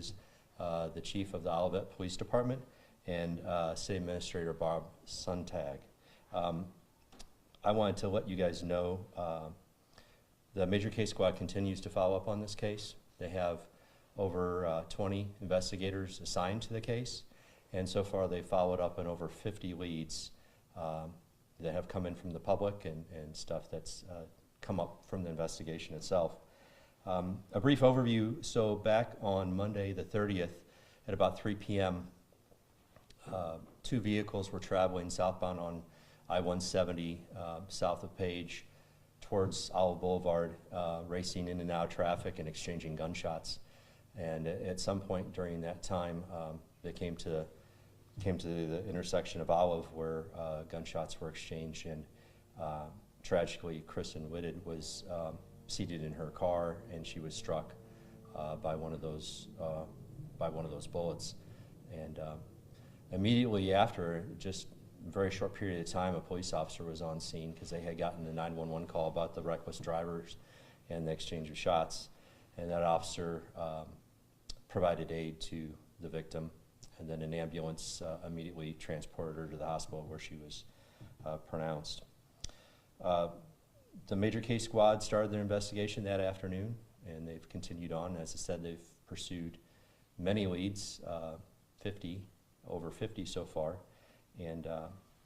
is the chief of the Olivet Police Department and City Administrator Bob Suntag. I wanted to let you guys know the Major Case Squad continues to follow up on this case. They have over 20 investigators assigned to the case, and so far they've followed up on over 50 leads that have come in from the public and stuff that's come up from the investigation itself. A brief overview. So back on Monday the 30th at about 3 p.m., two vehicles were traveling southbound on I-170 south of Page towards Olive Boulevard, racing in and out of traffic and exchanging gunshots. And at some point during that time, they came to the intersection of Olive where gunshots were exchanged, and tragically, Kristen Whitted was seated in her car, and she was struck by one of those bullets. And immediately after, just a very short period of time, a police officer was on scene because they had gotten a 911 call about the reckless drivers and the exchange of shots, and that officer provided aid to the victim, and then an ambulance immediately transported her to the hospital where she was pronounced. The Major Case Squad started their investigation that afternoon, and they've continued on. As I said, they've pursued many leads, over 50 so far, and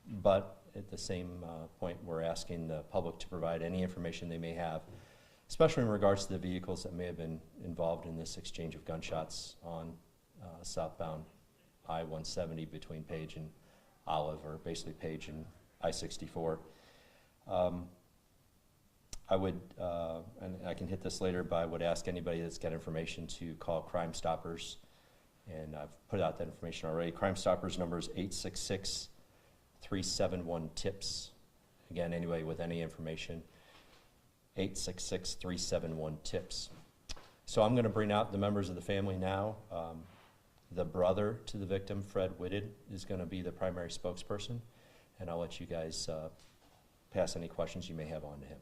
but at the same point, we're asking the public to provide any information they may have, especially in regards to the vehicles that may have been involved in this exchange of gunshots on southbound I-170 between Page and Olive, or basically Page and I-64. I would, and I can hit this later, but I would ask anybody that's got information to call Crime Stoppers, and I've put out that information already. Crime Stoppers number is 866-371-TIPS. Again, anybody with any information, 866-371-TIPS. So I'm going to bring out the members of the family now. The brother to the victim, Fred Whitted, is going to be the primary spokesperson, and I'll let you guys pass any questions you may have on to him.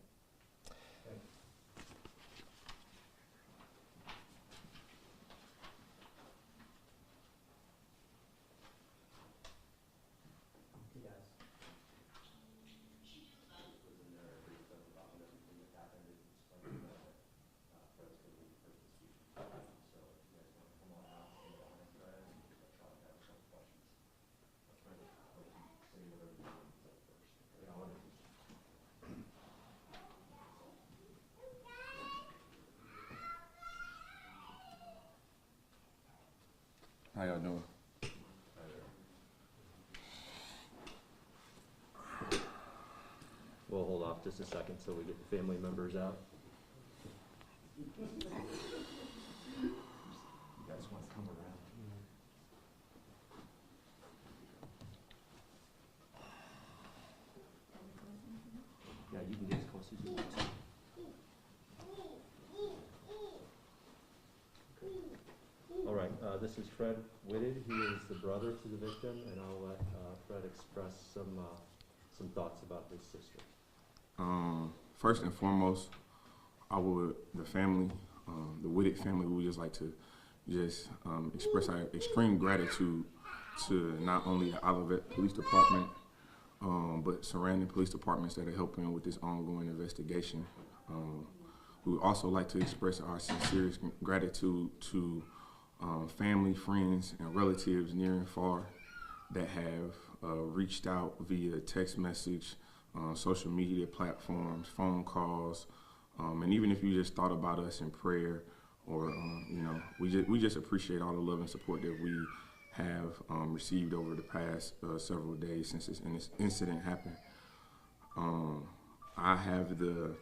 How y'all doing? We'll hold off just a second so we get the family members out. You guys want to come around? Yeah, you can get as close as you want to. All right, this is Fred Whitted. He is the brother to the victim, and I'll let Fred express some thoughts about his sister. First and foremost, the family, the Whitted family, we would just like to express our extreme gratitude to not only the Olivet Police Department, but surrounding police departments that are helping with this ongoing investigation. We would also like to express our sincerest gratitude to family, friends, and relatives near and far that have reached out via text message, social media platforms, phone calls, and even if you just thought about us in prayer, or we just appreciate all the love and support that we have received over the past several days since this incident happened. I have the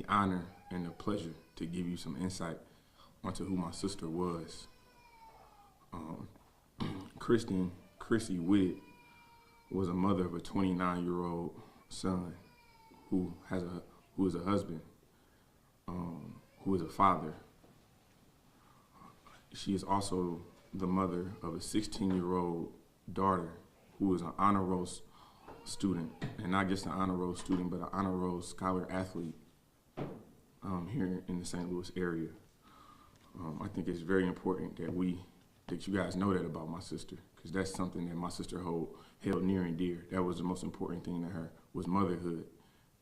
honor and the pleasure to give you some insight onto who my sister was. Chrissy Whitted was a mother of a 29-year-old son who is a husband, who is a father. She is also the mother of a 16-year-old daughter who is an honor roll student, and not just an honor roll student, but an honor roll scholar athlete here in the St. Louis area. I think it's very important that you guys know that about my sister, because that's something that my sister held near and dear. That was the most important thing to her, was motherhood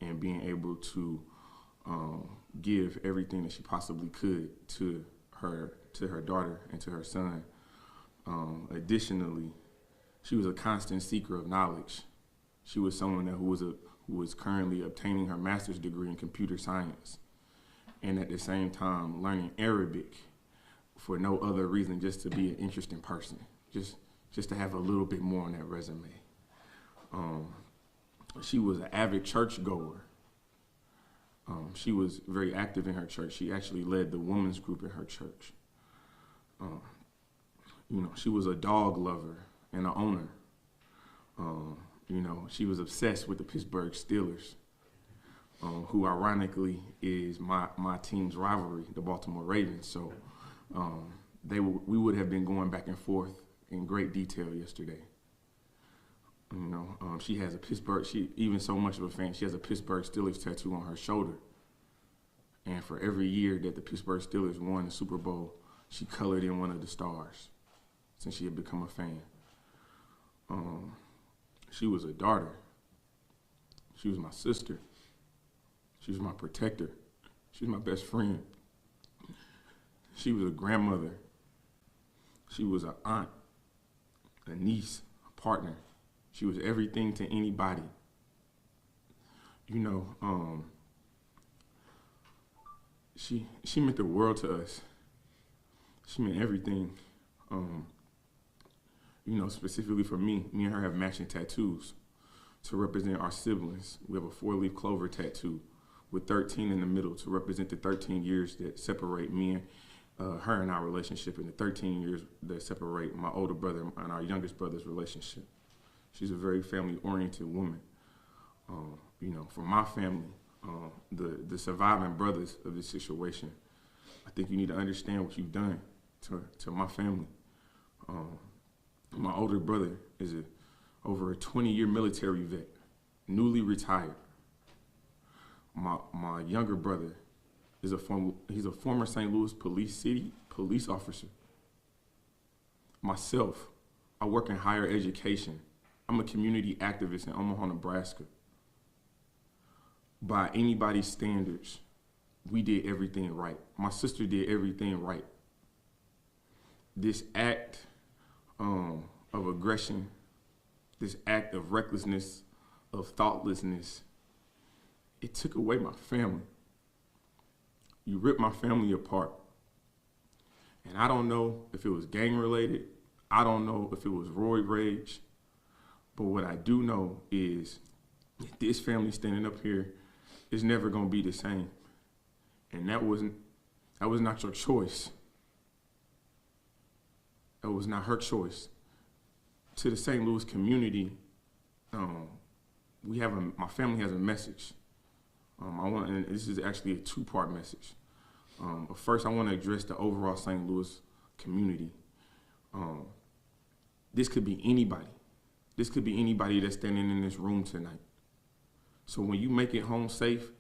and being able to give everything that she possibly could to her daughter and to her son. Additionally, she was a constant seeker of knowledge. She was someone who was currently obtaining her master's degree in computer science, and at the same time learning Arabic for no other reason, just to be an interesting person, just to have a little bit more on that resume. She was an avid churchgoer. She was very active in her church. She actually led the women's group in her church. She was a dog lover and an owner. She was obsessed with the Pittsburgh Steelers, who ironically is my team's rivalry, the Baltimore Ravens. So we would have been going back and forth in great detail yesterday. She has a Pittsburgh, even so much of a fan, she has a Pittsburgh Steelers tattoo on her shoulder. And for every year that the Pittsburgh Steelers won the Super Bowl, she colored in one of the stars since she had become a fan. She was a daughter. She was my sister. She was my protector. She was my best friend. She was a grandmother. She was an aunt, a niece, a partner. She was everything to anybody. She meant the world to us. She meant everything. Specifically for me and her have matching tattoos to represent our siblings. We have a 4-leaf clover tattoo with 13 in the middle to represent the 13 years that separate me and her and our relationship, and the 13 years that separate my older brother and our youngest brother's relationship. She's a very family-oriented woman. For my family, the surviving brothers of this situation, I think you need to understand what you've done to my family. My older brother is over a 20-year military vet, newly retired. My younger brother is he's a former St. Louis police officer. Myself, I work in higher education. I'm a community activist in Omaha, Nebraska. By anybody's standards, we did everything right. My sister did everything right. This act of aggression, this act of recklessness, of thoughtlessness, it took away my family. You ripped my family apart. And I don't know if it was gang related. I don't know if it was roid rage. But what I do know is this family standing up here is never going to be the same. And that was not your choice. That was not her choice. To the St. Louis community, my family has a message. And this is actually a 2-part message. First, I want to address the overall St. Louis community. This could be anybody. This could be anybody that's standing in this room tonight. So when you make it home safe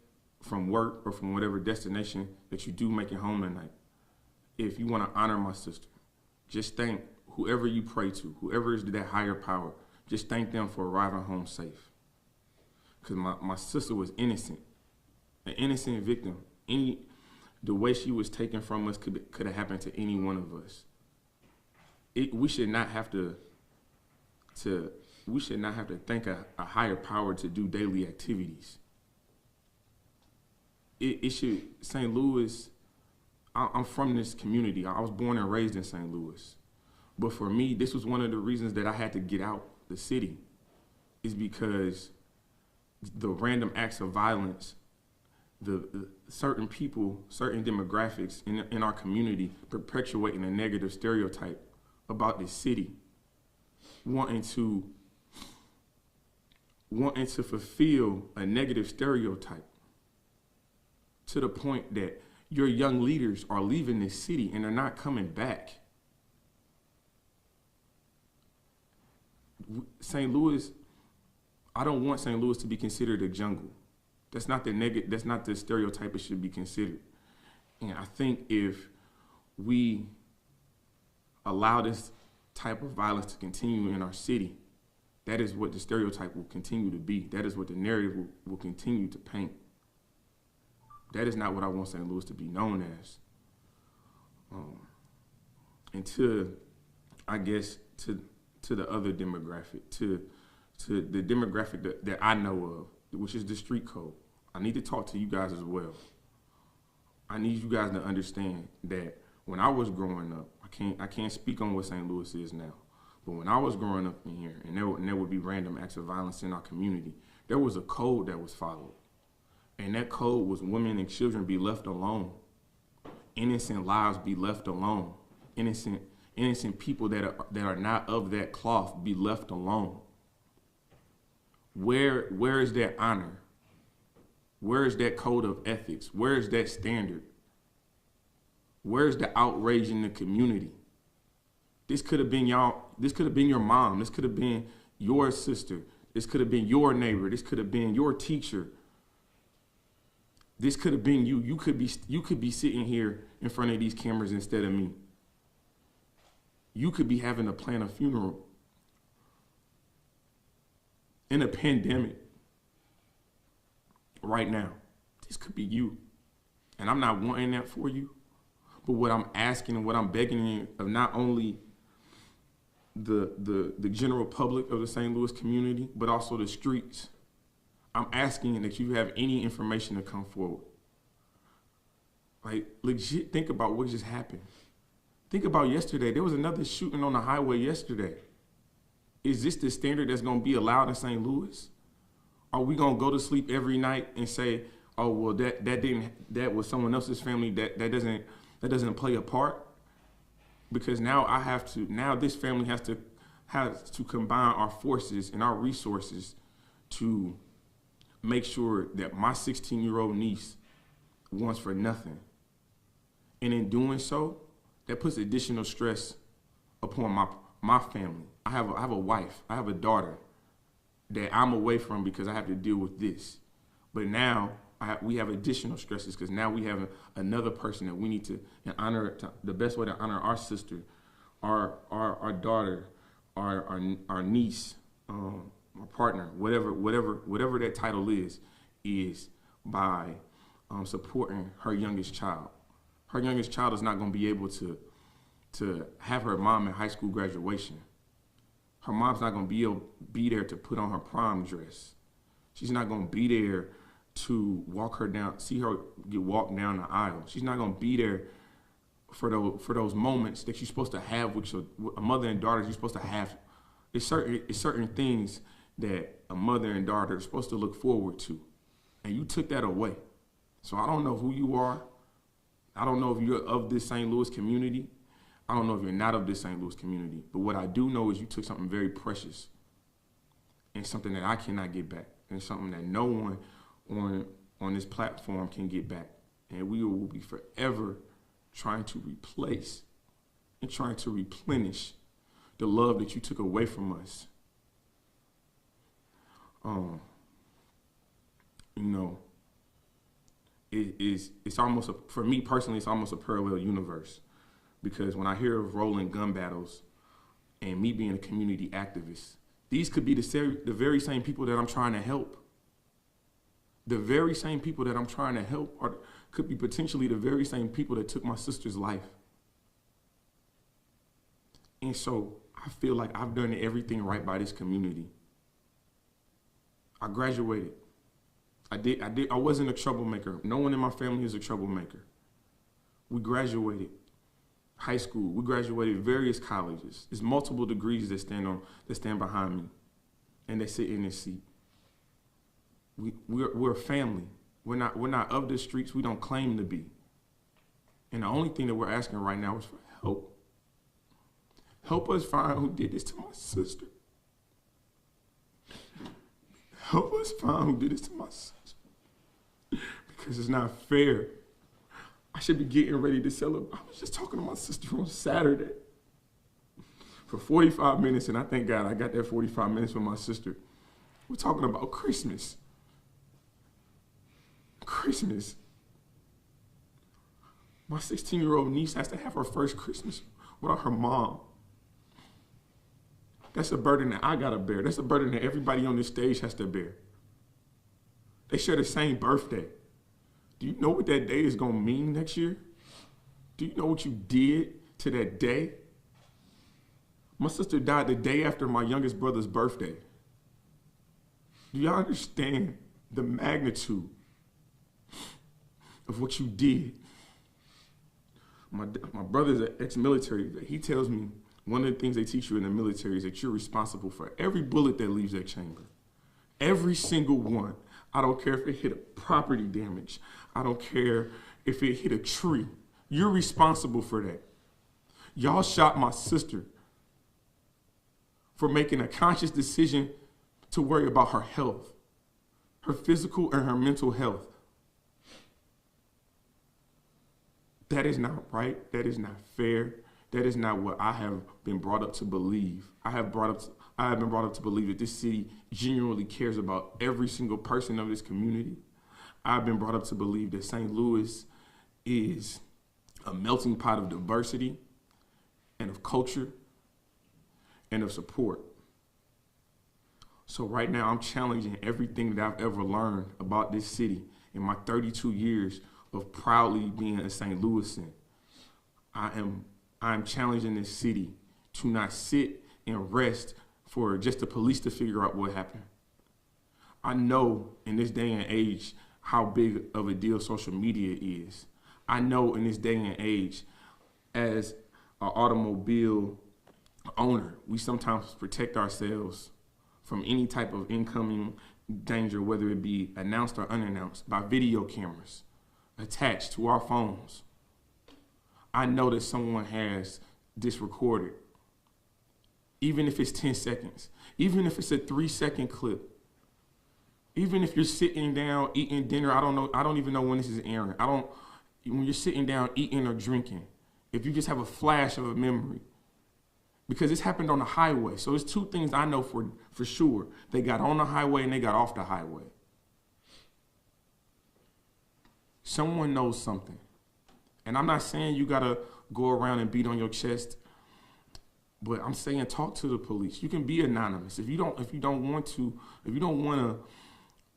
from work or from whatever destination that you do make it home tonight, if you want to honor my sister, just thank whoever you pray to, whoever is that higher power, just thank them for arriving home safe. Because my sister was innocent, an innocent victim. The way she was taken from us could have happened to any one of us. We should not have to thank a higher power to do daily activities. St. Louis, I'm from this community. I was born and raised in St. Louis. But for me, this was one of the reasons that I had to get out the city, is because the random acts of violence, the certain people, certain demographics in our community perpetuating a negative stereotype about this city, wanting to fulfill a negative stereotype to the point that your young leaders are leaving this city and they're not coming back. St. Louis, I don't want St. Louis to be considered a jungle. That's not the stereotype it should be considered. And I think if we allow this type of violence to continue in our city, that is what the stereotype will continue to be. That is what the narrative will continue to paint. That is not what I want St. Louis to be known as. And I guess, to the other demographic, to the demographic that I know of, which is the street code. I need to talk to you guys as well. I need you guys to understand that when I was growing up, I can't speak on what St. Louis is now, but when I was growing up in here, and there would be random acts of violence in our community, there was a code that was followed. And that code was women and children be left alone. Innocent lives be left alone. Innocent people that are not of that cloth be left alone. Where is that honor? Where is that code of ethics? Where is that standard? Where's the outrage in the community? This could have been y'all. This could have been your mom. This could have been your sister. This could have been your neighbor. This could have been your teacher. This could have been you. You could be sitting here in front of these cameras instead of me. You could be having to plan a funeral in a pandemic right now. This could be you. And I'm not wanting that for you. But what I'm asking and what I'm begging of not only the general public of the St. Louis community, but also the streets, I'm asking that you have any information to come forward. Like, legit think about what just happened. Think about yesterday. There was another shooting on the highway yesterday. Is this the standard that's going to be allowed in St. Louis? Are we going to go to sleep every night and say, oh, well, that was someone else's family, that doesn't play a part? Because now this family has to combine our forces and our resources to make sure that my 16-year-old niece wants for nothing. And in doing so, that puts additional stress upon my family. I have a wife, I have a daughter that I'm away from because I have to deal with this. But now we have additional stresses because now we have another person that we need to honor. The best way to honor our sister, our daughter, our niece, our partner, whatever that title is by supporting her youngest child. Her youngest child is not going to be able to have her mom at high school graduation. Her mom's not going to be there to put on her prom dress. She's not going to be there to see her get walked down the aisle. She's not going to be there for those moments that you're supposed to have with a mother and daughter. You're supposed to have. It's certain things that a mother and daughter are supposed to look forward to, and you took that away. So I don't know who you are. I don't know if you're of this St. Louis community. I don't know if you're not of this St. Louis community. But what I do know is you took something very precious and something that I cannot get back, and something that no one on this platform can get back. And we will be forever trying to replace and trying to replenish the love that you took away from us. It's almost, for me personally, it's almost a parallel universe. Because when I hear of rolling gun battles and me being a community activist, these could be the very same people that I'm trying to help. The very same people that I'm trying to help could be potentially the very same people that took my sister's life. And so I feel like I've done everything right by this community. I graduated. I wasn't a troublemaker. No one in my family is a troublemaker. We graduated high school. We graduated various colleges. There's multiple degrees that stand behind me, and they sit in this seat. We're a family. We're not of the streets. We don't claim to be. And the only thing that we're asking right now is for help. Help us find who did this to my sister. Help us find who did this to my sister. Because it's not fair. I should be getting ready to celebrate. I was just talking to my sister on Saturday for 45 minutes, and I thank God I got that 45 minutes with my sister. We're talking about Christmas. Christmas. My 16-year-old niece has to have her first Christmas without her mom. That's a burden that I gotta bear. That's a burden that everybody on this stage has to bear. They share the same birthday. Do you know what that day is gonna mean next year? Do you know what you did to that day? My sister died the day after my youngest brother's birthday. Do y'all understand the magnitude of what you did? My brother's an ex-military. He tells me one of the things they teach you in the military is that you're responsible for every bullet that leaves that chamber. Every single one. I don't care if it hit a property damage. I don't care if it hit a tree. You're responsible for that. Y'all shot my sister for making a conscious decision to worry about her health, her physical and her mental health. That is not right. That is not fair. That is not what I have been brought up to believe. I have been brought up to believe that this city genuinely cares about every single person of this community. I've been brought up to believe that St. Louis is a melting pot of diversity and of culture and of support. So right now I'm challenging everything that I've ever learned about this city in my 32 years of proudly being a St. Louisan. I'm challenging this city to not sit and rest for just the police to figure out what happened. I know in this day and age how big of a deal social media is. I know in this day and age, as an automobile owner, we sometimes protect ourselves from any type of incoming danger, whether it be announced or unannounced, by video cameras attached to our phones. I know that someone has this recorded, even if it's 10 seconds, even if it's a 3-second clip, even if you're sitting down eating dinner. I don't even know when this is airing. When you're sitting down eating or drinking, if you just have a flash of a memory, because this happened on the highway. So there's two things I know for sure. They got on the highway and they got off the highway. Someone knows something. And I'm not saying you gotta go around and beat on your chest, but I'm saying talk to the police. You can be anonymous. If you don't want to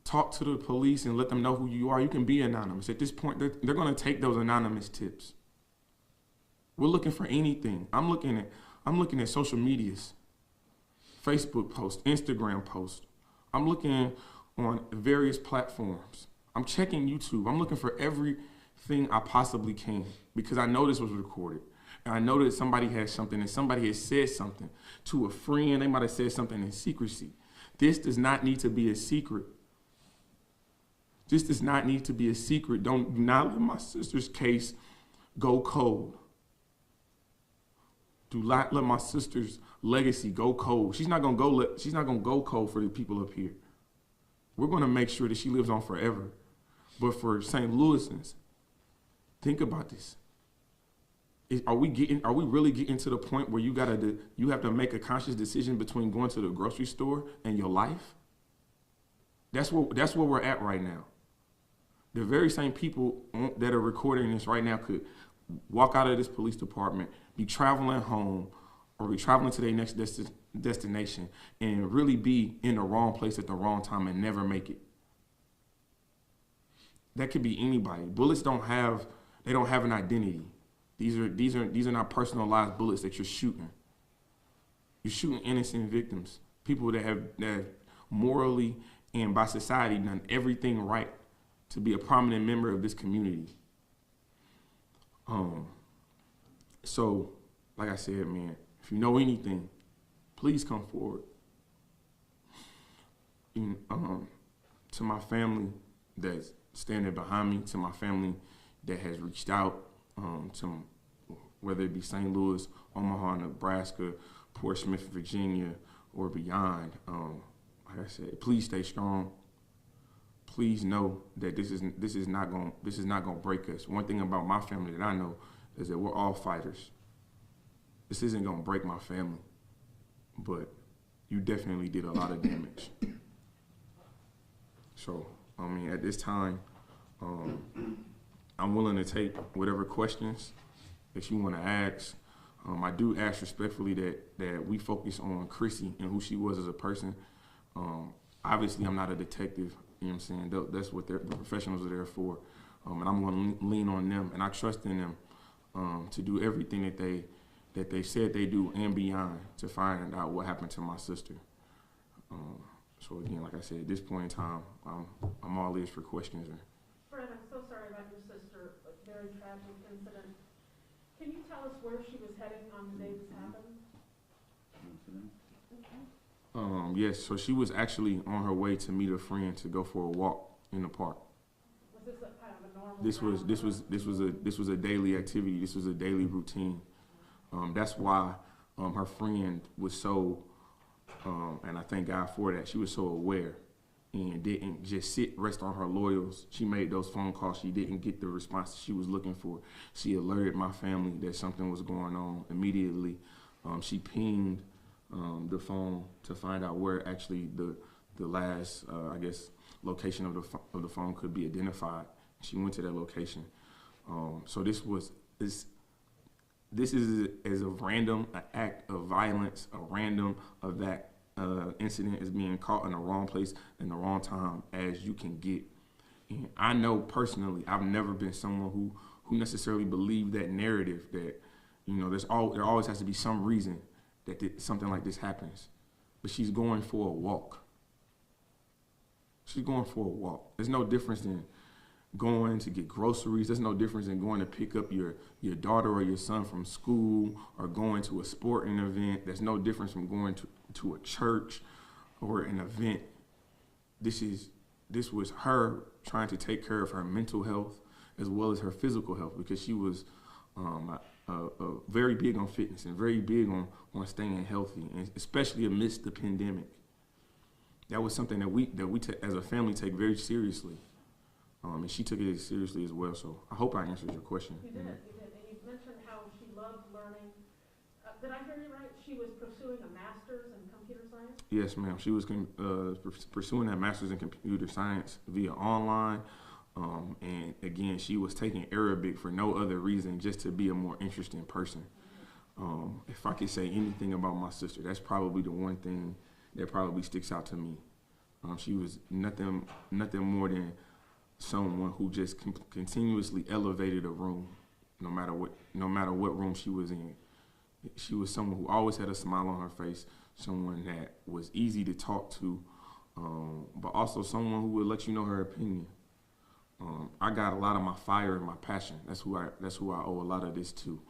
talk to the police and let them know who you are, you can be anonymous. At this point, they're gonna take those anonymous tips. We're looking for anything. I'm looking at social medias, Facebook posts, Instagram posts. I'm looking on various platforms. I'm checking YouTube. I'm looking for everything I possibly can because I know this was recorded. And I know that somebody has something and somebody has said something to a friend. They might have said something in secrecy. This does not need to be a secret. This does not need to be a secret. Do not let my sister's case go cold. Do not let my sister's legacy go cold. She's not gonna go cold for the people up here. We're gonna make sure that she lives on forever. But for St. Louisans, think about this. Are we really getting to the point where you have to make a conscious decision between going to the grocery store and your life? That's where we're at right now. The very same people that are recording this right now could walk out of this police department, be traveling home, or be traveling to their next destination and really be in the wrong place at the wrong time and never make it. That could be anybody. Bullets don't have an identity. These are not personalized bullets that you're shooting. You're shooting innocent victims, people that have morally and by society done everything right to be a prominent member of this community. So, like I said, man, if you know anything, please come forward. To my family that's standing behind me, to my family that has reached out, to whether it be St. Louis, Omaha, Nebraska, Portsmouth, Virginia, or beyond. Like I said, please stay strong. Please know that this is not gonna break us. One thing about my family that I know is that we're all fighters. This isn't gonna break my family, but you definitely did a lot of damage. So, I mean, at this time, I'm willing to take whatever questions that you want to ask. I do ask respectfully that we focus on Chrissy and who she was as a person. Obviously, I'm not a detective. You know what I'm saying? That's what the professionals are there for. And I'm going to lean on them, and I trust in them to do everything that they said they do and beyond to find out what happened to my sister. So again, like I said, at this point in time, I'm all ears for questions. Fred, I'm so sorry about your sister. A very tragic incident. Can you tell us where she was heading on the day this happened? Yes, so she was actually on her way to meet a friend to go for a walk in the park. Was this a kind of a normal? This was a daily activity. This was a daily routine. That's why her friend was so, and I thank God for that. She was so aware and didn't just rest on her laurels. She made those phone calls. She didn't get the response she was looking for. She alerted my family that something was going on immediately. She pinged the phone to find out where actually the last, I guess, location of the phone could be identified. She went to that location. So this is as a random act of violence, a random of that incident is being caught in the wrong place in the wrong time as you can get. And I know personally, I've never been someone who necessarily believed that narrative that, you know, there always has to be some reason that something like this happens. But she's going for a walk. She's going for a walk. There's no difference in going to get groceries. There's no difference in going to pick up your daughter or your son from school or going to a sporting event. There's no difference from going to a church or an event. This was her trying to take care of her mental health as well as her physical health, because she was very big on fitness and very big on staying healthy, and especially amidst the pandemic. That was something that we as a family take very seriously. And she took it as seriously as well. So I hope I answered your question. You did. And you mentioned how she loved learning. Did I hear you right? She was pursuing a master's in computer science? Yes, ma'am. She was pursuing that master's in computer science via online. And again, she was taking Arabic for no other reason, just to be a more interesting person. If I could say anything about my sister, that's probably the one thing that probably sticks out to me. She was nothing more than someone who just continuously elevated a room, no matter what room she was in. She was someone who always had a smile on her face, someone that was easy to talk to, but also someone who would let you know her opinion. I got a lot of my fire and my passion. That's who I owe a lot of this to.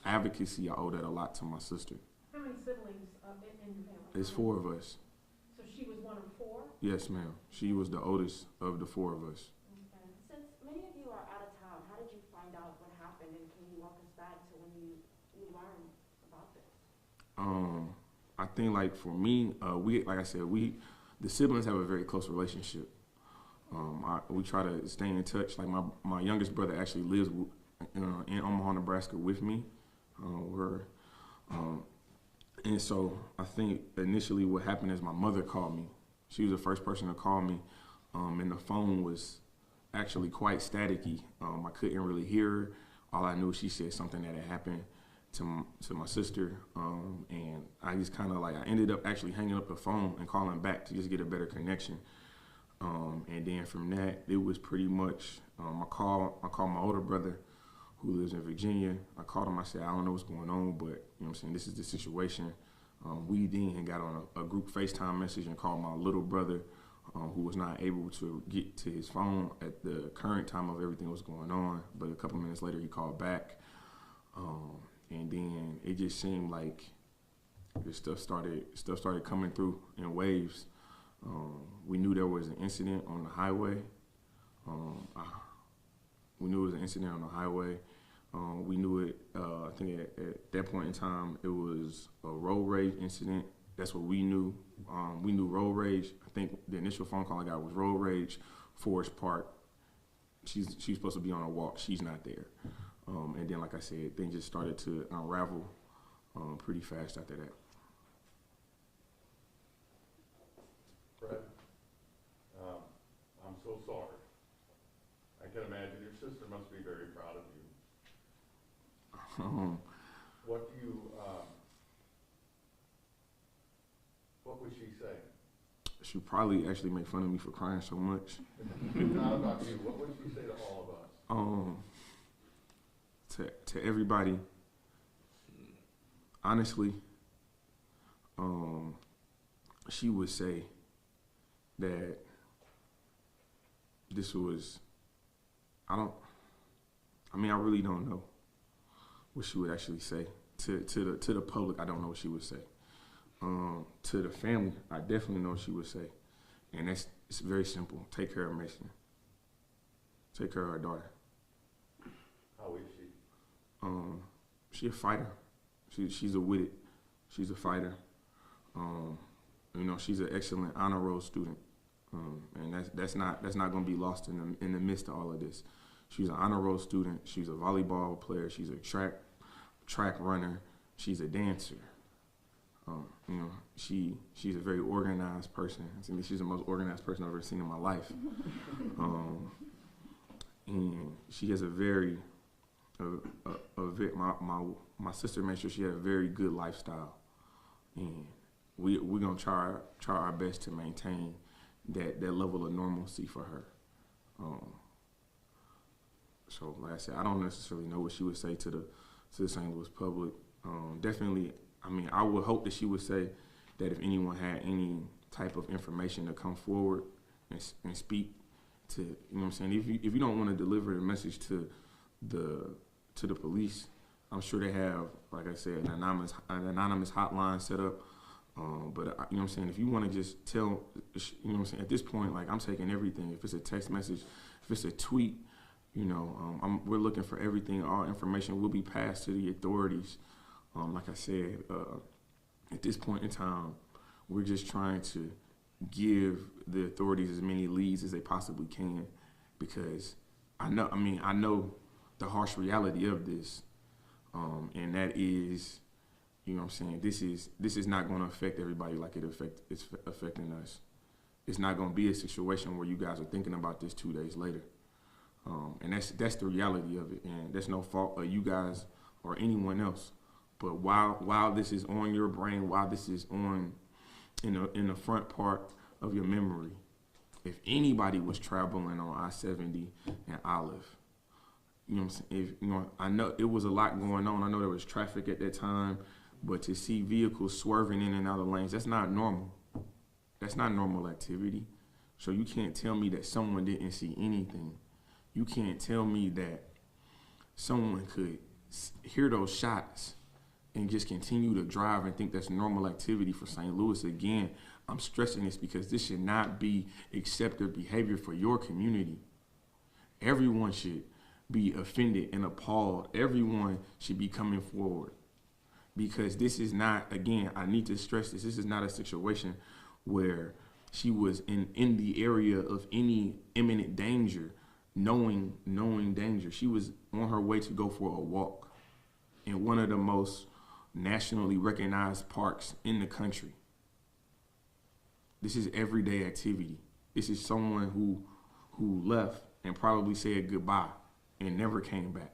Advocacy, I owe that a lot to my sister. How many siblings in your family? There's 4 of us. So she was one of 4? Yes, ma'am. She was the oldest of the 4 of us. Okay. Since many of you are out of town, how did you find out what happened, and can you walk us back to when you learned about this? I think, like, for me, the siblings have a very close relationship. We try to stay in touch. Like my youngest brother actually lives in Omaha, Nebraska with me. And so I think initially what happened is my mother called me. She was the first person to call me, and the phone was actually quite staticky. I couldn't really hear her. All I knew, she said something that had happened to my sister, and I just kind of I ended up actually hanging up the phone and calling back to just get a better connection. And then from that, it was pretty much I called my older brother who lives in Virginia. I called him. I said, I don't know what's going on, but you know what I'm saying, this is the situation. We then got on a group FaceTime message and called my little brother, who was not able to get to his phone at the current time of everything that was going on. But a couple minutes later, he called back. And then it just seemed like this stuff started coming through in waves. We knew there was an incident on the highway. We knew it, I think at that point in time, it was a road rage incident. That's what we knew. We knew road rage. I think the initial phone call I got was road rage, Forest Park. She's supposed to be on a walk. She's not there. And then, like I said, things just started to unravel pretty fast after that. Fred, I'm so sorry. I can imagine your What do you, what would she say? She'd probably actually make fun of me for crying so much. Not about you, what would she say to all of us? To everybody, honestly, she would say that this was, I really don't know what she would actually say. To the public, I don't know what she would say. To the family, I definitely know what she would say. And it's very simple. Take care of Mason. Take care of her daughter. How is she? She a fighter. She's a witted. She's a fighter. She's an excellent honor roll student. And that's not going to be lost in the midst of all of this. She's an honor roll student. She's a volleyball player. She's a track runner. She's a dancer. She's a very organized person. I mean, she's the most organized person I've ever seen in my life. And she has my sister made sure she had a very good lifestyle, and we're gonna try our best to maintain that level of normalcy for her. So like I said, I don't necessarily know what she would say to the St. Louis public. Definitely, I would hope that she would say that if anyone had any type of information to come forward and speak to, you know what I'm saying? If you don't want to deliver the message to the police, I'm sure they have, like I said, an anonymous hotline set up. But you know what I'm saying? If you want to just tell, you know what I'm saying? At this point, like, I'm taking everything. If it's a text message, if it's a tweet, we're looking for everything. All information will be passed to the authorities. Like I said, at this point in time, we're just trying to give the authorities as many leads as they possibly can, because I know the harsh reality of this, and that is, you know what I'm saying, this is not going to affect everybody like it's affecting us. It's not going to be a situation where you guys are thinking about this 2 days later, and that's the reality of it, and that's no fault of you guys or anyone else. But while this is on your brain, while this is on in the front part of your memory, if anybody was traveling on I-70 and Olive, you know what I'm saying? I know it was a lot going on. I know there was traffic at that time, but to see vehicles swerving in and out of lanes, that's not normal. That's not normal activity. So you can't tell me that someone didn't see anything. You can't tell me that someone could hear those shots and just continue to drive and think that's normal activity for St. Louis. Again, I'm stressing this because this should not be accepted behavior for your community. Everyone should be offended and appalled. Everyone should be coming forward, because this is not, again, I need to stress this is not a situation where she was in the area of any imminent danger, knowing danger. She was on her way to go for a walk in one of the most nationally recognized parks in the country. This is everyday activity. This is someone who left and probably said goodbye and never came back.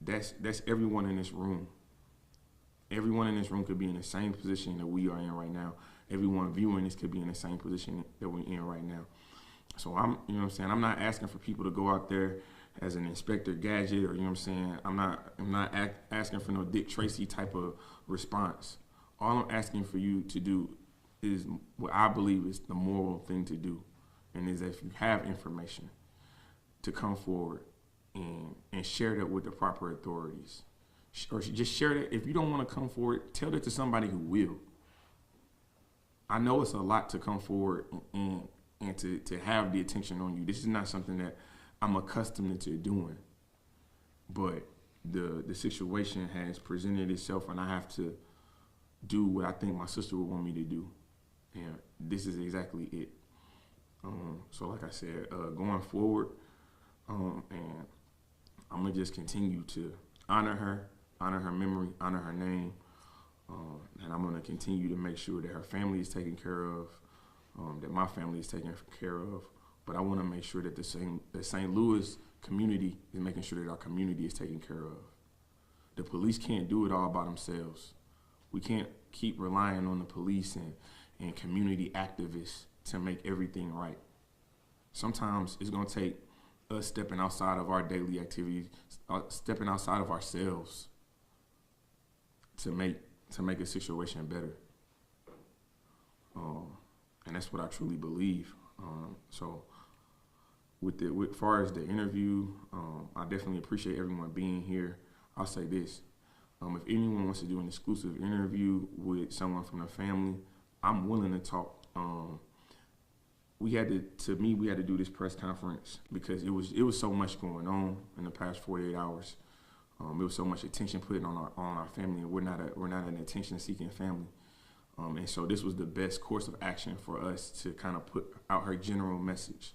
That's everyone in this room. Everyone in this room could be in the same position that we are in right now. Everyone viewing this could be in the same position that we're in right now. So you know what I'm saying? I'm not asking for people to go out there as an Inspector Gadget, or, you know what I'm saying? I'm not asking for no Dick Tracy type of response. All I'm asking for you to do is what I believe is the moral thing to do, and is that if you have information, to come forward and share that with the proper authorities. Or just share that. If you don't want to come forward, tell that to somebody who will. I know it's a lot to come forward and to have the attention on you. This is not something that I'm accustomed to doing. But the situation has presented itself, and I have to do what I think my sister would want me to do. And this is exactly it. So like I said, going forward, and I'm going to just continue to honor her memory, honor her name, and I'm going to continue to make sure that her family is taken care of, that my family is taken care of. But I want to make sure that the St. Louis community is making sure that our community is taken care of. The police can't do it all by themselves. We can't keep relying on the police and community activists to make everything right. Sometimes it's gonna take us stepping outside of our daily activities, stepping outside of ourselves to make a situation better. And that's what I truly believe. So with far as the interview, I definitely appreciate everyone being here. I'll say this. If anyone wants to do an exclusive interview with someone from the family, I'm willing to talk. We had to do this press conference because it was so much going on in the past 48 hours. There was so much attention put on our family, and we're not an attention-seeking family. And so this was the best course of action for us to kind of put out her general message.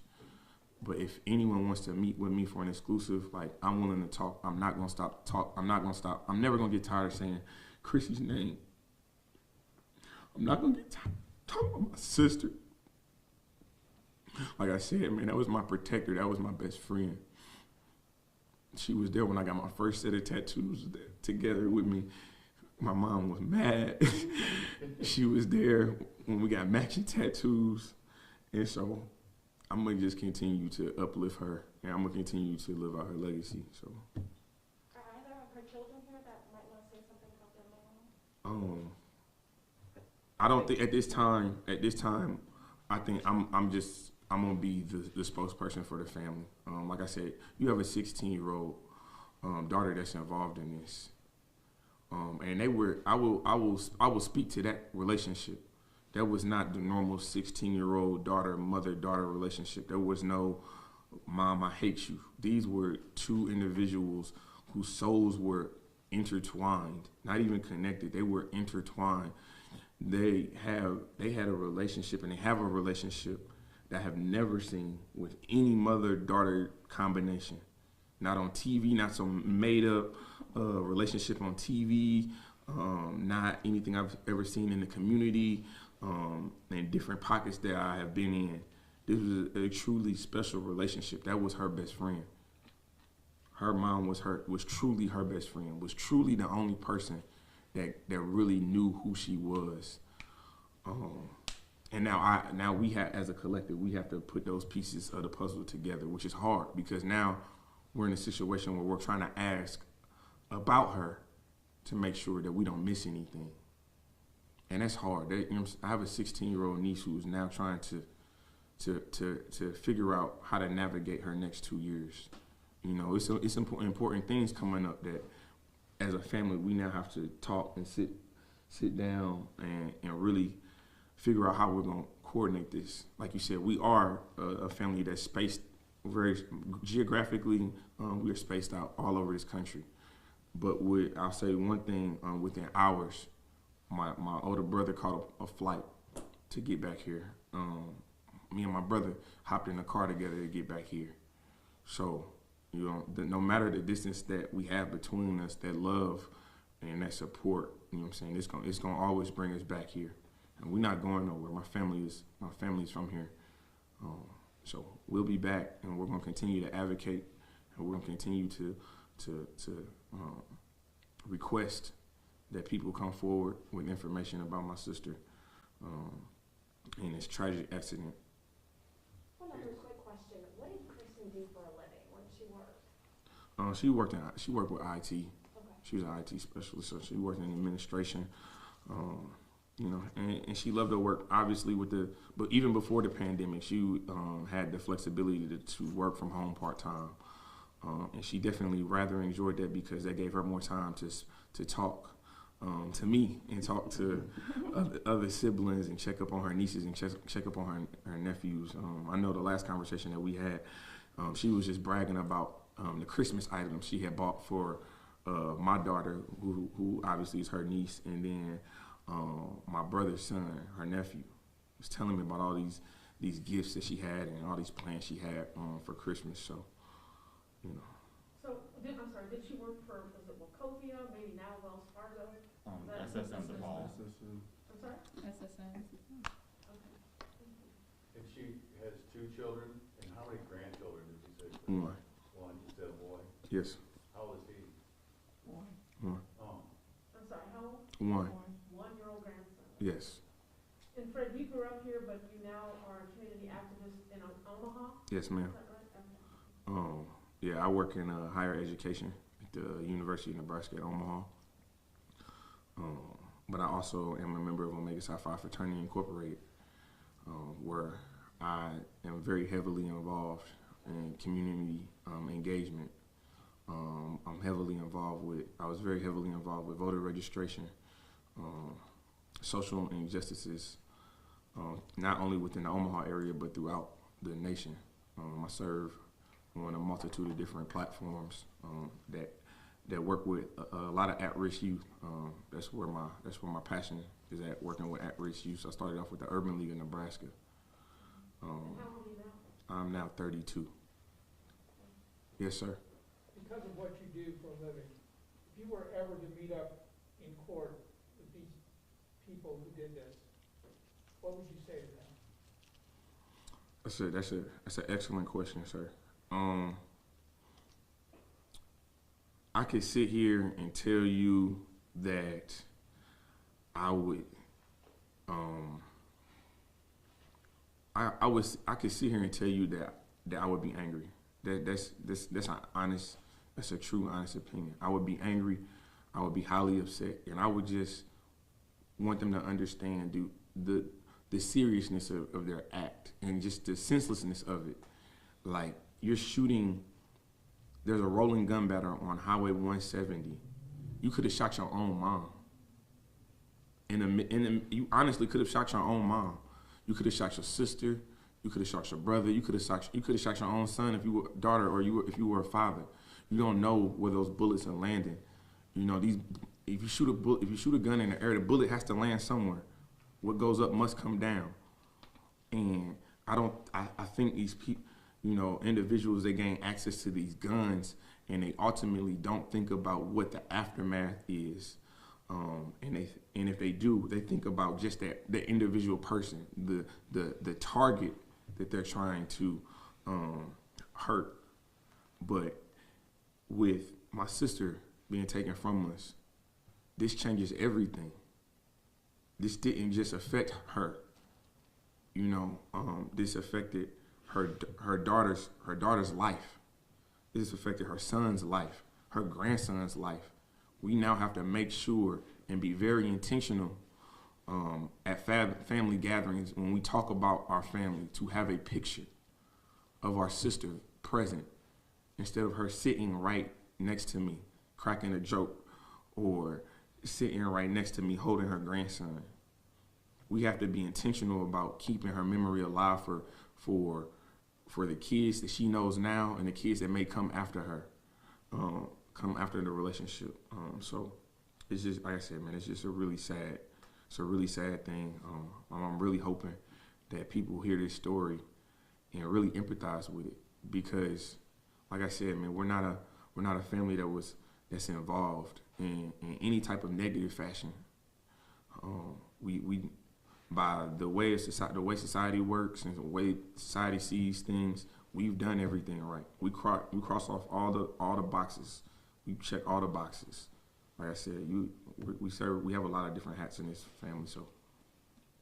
But if anyone wants to meet with me for an exclusive, like, I'm willing to talk. I'm not gonna stop talk. I'm not gonna stop. I'm never gonna get tired of saying Chrissy's name. I'm not gonna get tired of talking about my sister. Like I said, man, that was my protector. That was my best friend. She was there when I got my first set of tattoos together with me. My mom was mad. She was there when we got matching tattoos. And so I'm going to just continue to uplift her, and I'm going to continue to live out her legacy. So, Are either of her children here that might want to say something about their mom? I don't think at this time, I think I'm gonna be the spokesperson for the family. Like I said, you have a 16-year-old daughter that's involved in this, and I will speak to that relationship. That was not the normal 16-year-old mother-daughter relationship. There was no mom, I hate you. These were two individuals whose souls were intertwined, not even connected. They were intertwined. They had a relationship, and they have a relationship that I have never seen with any mother-daughter combination. Not on TV, not some made-up relationship on TV, not anything I've ever seen in the community, in different pockets that I have been in. This was a truly special relationship. That was her best friend. Her mom was truly her best friend, was truly the only person that really knew who she was. And now we have, as a collective, we have to put those pieces of the puzzle together, which is hard because now we're in a situation where we're trying to ask about her to make sure that we don't miss anything. And that's hard. I have a 16-year-old niece who's now trying to figure out how to navigate her next 2 years. You know, it's important things coming up that as a family we now have to talk and sit down and really figure out how we're going to coordinate this. Like you said, we are a family that's spaced very geographically. We are spaced out all over this country. But I'll say one thing, within hours, my older brother caught a flight to get back here. Me and my brother hopped in a car together to get back here. So, you know, no matter the distance that we have between us, that love and that support, you know what I'm saying, it's gonna always bring us back here. And we're not going nowhere. My family's from here. So we'll be back, and we're gonna continue to advocate, and we're gonna continue to request that people come forward with information about my sister and this tragic accident. One other quick question. What did Kristen do for a living? Where did she work? She worked with IT. Okay. She was an IT specialist, so she worked in administration. You know, and she loved her work. Obviously, but even before the pandemic, she had the flexibility to work from home part time, and she definitely rather enjoyed that because that gave her more time to talk to me and talk to other siblings and check up on her nieces and check up on her nephews. I know the last conversation that we had, she was just bragging about the Christmas items she had bought for my daughter, who obviously is her niece, and then my brother's son, her nephew, was telling me about all these gifts that she had and all these plans she had for Christmas. So, you know. So, I'm sorry, did she work for, was it Wachovia, maybe now Wells Fargo? SSN DePaul. I'm sorry? SSN. Okay. And she has 2 children, and how many grandchildren did you say? One. One. Yes. How old is he? One. Oh, I'm sorry, how old? One. 1-year-old grandson. Yes. And Fred, you grew up here, but you now are a community activist in Omaha? Yes, ma'am. Is that right? Okay. Yeah, I work in higher education at the University of Nebraska at Omaha. But I also am a member of Omega Psi Phi Fraternity Incorporated, where I am very heavily involved in community engagement. I was very heavily involved with voter registration, social injustices, not only within the Omaha area, but throughout the nation. I serve on a multitude of different platforms that work with a lot of at-risk youth. That's where my passion is at, working with at-risk youth. So I started off with the Urban League of Nebraska. And how old are you now? I'm now 32. Yes, sir. Because of what you do for a living, if you were ever to meet up in court with these people who did this, what would you say to them? That's an excellent question, sir. I could sit here and tell you that I would, I could sit here and tell you that I would be angry. That's a true, honest opinion. I would be angry. I would be highly upset, and I would just want them to understand the seriousness of their act and just the senselessness of it. Like, you're shooting. There's a rolling gun battle on Highway 170. You could have shot your own mom. You honestly could have shot your own mom. You could have shot your sister. You could have shot your brother. You could have shot your own son if you were a daughter, or if you were a father. You don't know where those bullets are landing. You know, if you shoot a gun in the air, the bullet has to land somewhere. What goes up must come down. And I think these people, individuals, they gain access to these guns, and they ultimately don't think about what the aftermath is. And if they do, they think about just the individual person, the target that they're trying to hurt. But with my sister being taken from us, this changes everything. This didn't just affect her. This affected her daughter's life. This affected her son's life, her grandson's life. We now have to make sure and be very intentional at family gatherings when we talk about our family, to have a picture of our sister present instead of her sitting right next to me, cracking a joke, or sitting right next to me holding her grandson. We have to be intentional about keeping her memory alive for the kids that she knows now and the kids that may come after her, come after the relationship. So it's just, like I said, man, it's just a really sad thing. I'm really hoping that people hear this story and really empathize with it, because, like I said, man, we're not a family that's involved in any type of negative fashion. We by the way society works and the way society sees things, we've done everything right. We cross off all the boxes. We check all the boxes. Like I said, we have a lot of different hats in this family. So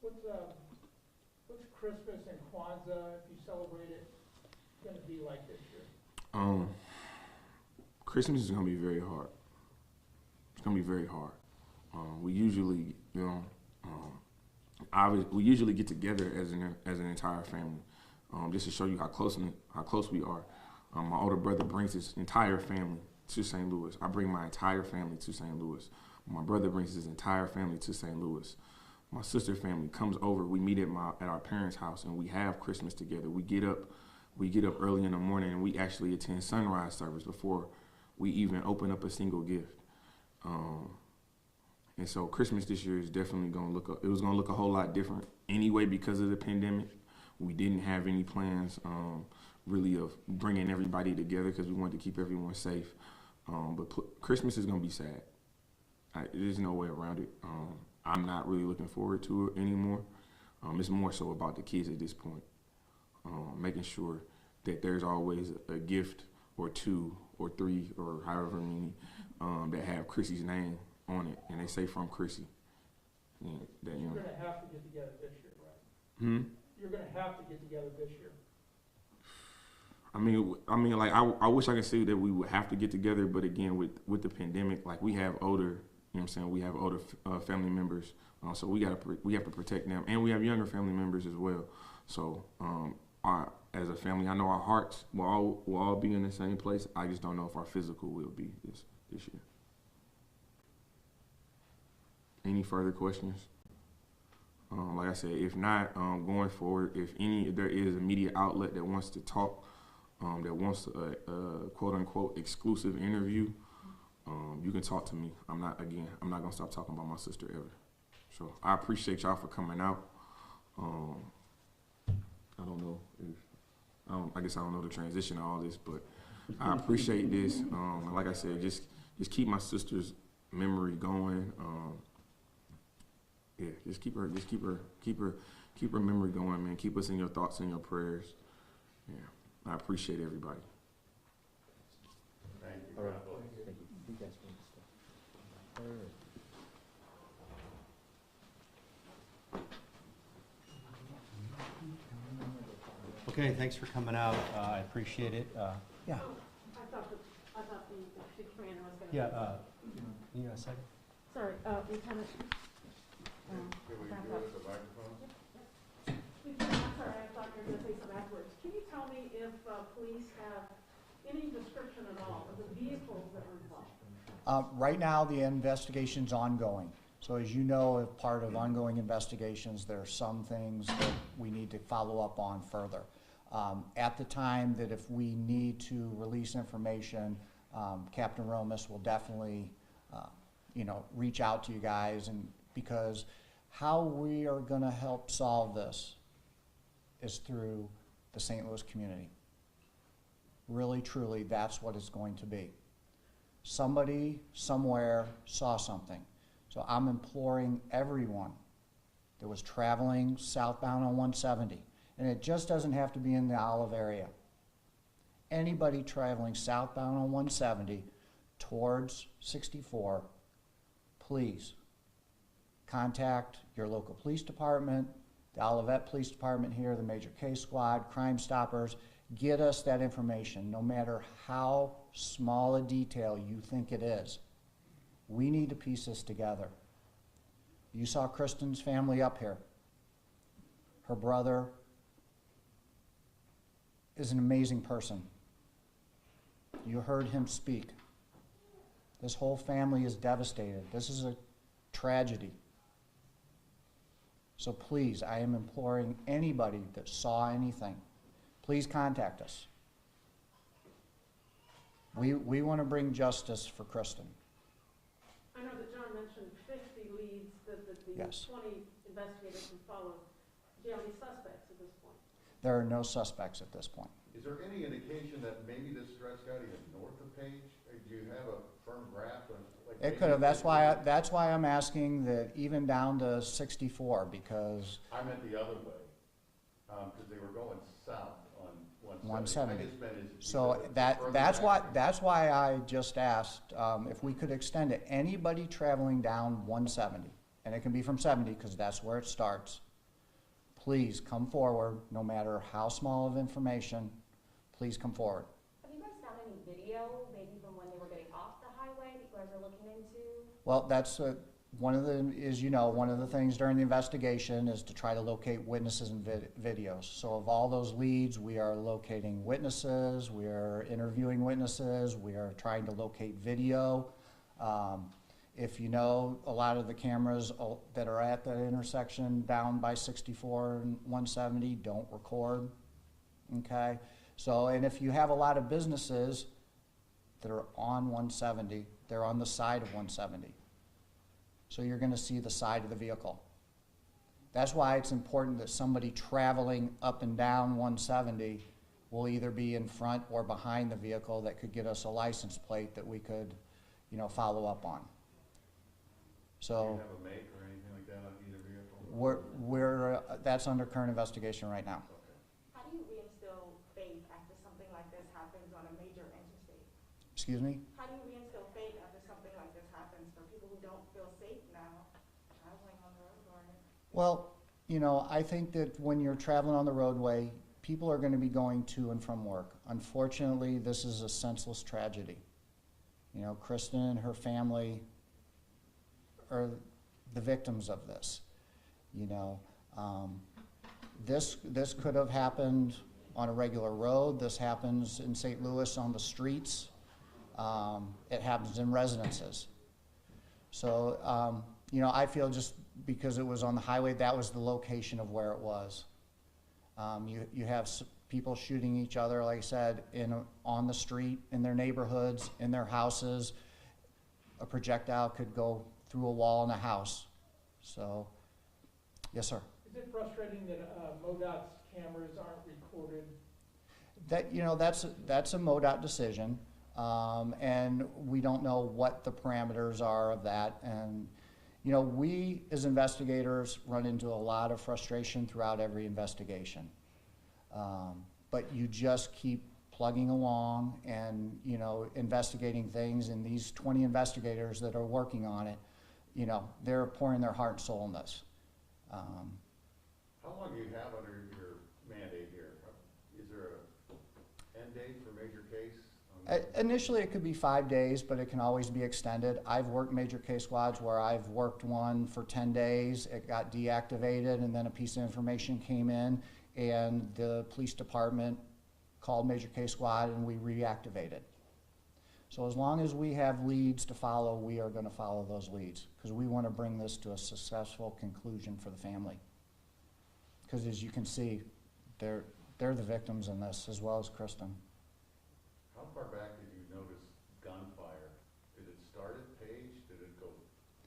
What's Christmas and Kwanzaa, if you celebrate it, going to be like this year? Christmas is gonna be very hard. It's gonna be very hard. We usually, we usually get together as an entire family, just to show you how close we are. My older brother brings his entire family to St. Louis. I bring my entire family to St. Louis. My brother brings his entire family to St. Louis. My sister family comes over. We meet at our parents' house, and we have Christmas together. We get up early in the morning, and we actually attend sunrise service before we even open up a single gift. And so Christmas this year is definitely going to look a whole lot different anyway because of the pandemic. We didn't have any plans really of bringing everybody together because we wanted to keep everyone safe. But Christmas is going to be sad. There's no way around it. I'm not really looking forward to it anymore. It's more so about the kids at this point, making sure that there's always a gift or two or 3 or however many that have Chrissy's name on it, and they say from Chrissy. Yeah, that, you You're know. gonna have to get together this year, right? Hmm? You're gonna have to get together this year. I mean, like I wish I could say that we would have to get together, but again, with the pandemic, like we have older, you know what I'm saying, we have older family members, so we have to protect them, and we have younger family members as well. So, as a family, I know our hearts will all be in the same place. I just don't know if our physical will be this year. Any further questions? Like I said, if not, going forward, if there is a media outlet that wants to talk, that wants a quote unquote exclusive interview, you can talk to me. I'm not gonna stop talking about my sister ever. So I appreciate y'all for coming out. I guess I don't know the transition of all this, but I appreciate this. Like I said, just keep my sister's memory going. Yeah, just keep her memory going, man. Keep us in your thoughts and your prayers. Yeah, I appreciate everybody. Thank you. All right. God bless. Thank you. You guys can stay. All right. Okay, thanks for coming out. I appreciate it. Yeah. I thought the commander was gonna. Yeah. You got a second? Sorry, Lieutenant. Can we do it at the microphone? I'm sorry, I thought you were gonna say something afterwards. Can you tell me if police have any description at all of the vehicles that were involved? Right now, the investigation's ongoing. So as you know, as part of ongoing investigations, there are some things that we need to follow up on further. At the time that if we need to release information, Captain Romas will definitely, reach out to you guys, and because how we are gonna help solve this is through the St. Louis community. Really, truly, that's what it's going to be. Somebody, somewhere, saw something. So I'm imploring everyone that was traveling southbound on 170, and it just doesn't have to be in the Olive area. Anybody traveling southbound on 170 towards 64, please contact your local police department, the Olivet Police Department here, the Major Case Squad, Crime Stoppers. Get us that information, no matter how small a detail you think it is. We need to piece this together. You saw Kristen's family up here. Her brother is an amazing person. You heard him speak. This whole family is devastated. This is a tragedy. So please, I am imploring anybody that saw anything, please contact us. We want to bring justice for Kristen. I know that John mentioned 50 leads that the Yes. 20 investigators can follow. Do you have any suspects at this point? There are no suspects at this point. Is there any indication that maybe this stretched out even north of Page? Do you have a firm grasp on? Like, It could have. That's why I'm asking that even down to 64, because I meant the other way, because they were going south on 170. I just meant is so because further that's back. why I just asked if we could extend it. Anybody traveling down 170, and it can be from 70 because that's where it starts. Please come forward, no matter how small of information. Please come forward. Have you guys found any video, maybe from when they were getting off the highway, that you guys are looking into? Well, that's one of the things during the investigation is to try to locate witnesses and videos. So of all those leads, we are locating witnesses, we are interviewing witnesses, we are trying to locate video. If you know, a lot of the cameras that are at the intersection down by 64 and 170 don't record, okay? So, and if you have a lot of businesses that are on 170, they're on the side of 170. So you're gonna see the side of the vehicle. That's why it's important that somebody traveling up and down 170 will either be in front or behind the vehicle that could get us a license plate that we could, follow up on. Do you So have a make or anything like that on either vehicle? we're that's under current investigation right now. Okay. How do you reinstill faith after something like this happens on a major interstate? Excuse me? How do you reinstill faith after something like this happens for people who don't feel safe now traveling on the road or? Well, you know, I think that when you're traveling on the roadway, people are going to be going to and from work. Unfortunately, this is a senseless tragedy. You know, Kristen and her family are the victims of this. You know, this could have happened on a regular road. This happens in St. Louis on the streets. It happens in residences. So, you know, I feel just because it was on the highway, that was the location of where it was. You have people shooting each other, like I said, on the street, in their neighborhoods, in their houses. A projectile could go through a wall in a house. So, yes, sir. Is it frustrating that MoDOT's cameras aren't recorded? That, you know, that's a MoDOT decision, and we don't know what the parameters are of that. And you know, we as investigators run into a lot of frustration throughout every investigation. But you just keep plugging along and, you know, investigating things, and these 20 investigators that are working on it, you know, they're pouring their heart and soul in this. How long do you have under your mandate here? Is there an end date for major case? Initially, it could be 5 days, but it can always be extended. I've worked major case squads where I've worked one for 10 days, it got deactivated, and then a piece of information came in, and the police department called major case squad, and we reactivated. So as long as we have leads to follow, we are going to follow those leads, because we want to bring this to a successful conclusion for the family. Because as you can see, they're the victims in this, as well as Kristen. How far back did you notice gunfire? Did it start at Page? Did it go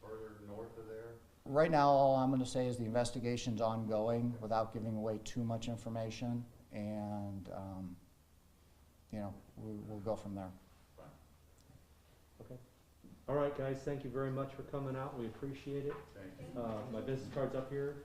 further north of there? Right now, all I'm going to say is the investigation's ongoing without giving away too much information, and you know, we'll go from there. Okay. All right, guys, thank you very much for coming out. We appreciate it. Thank you. My business card's up here.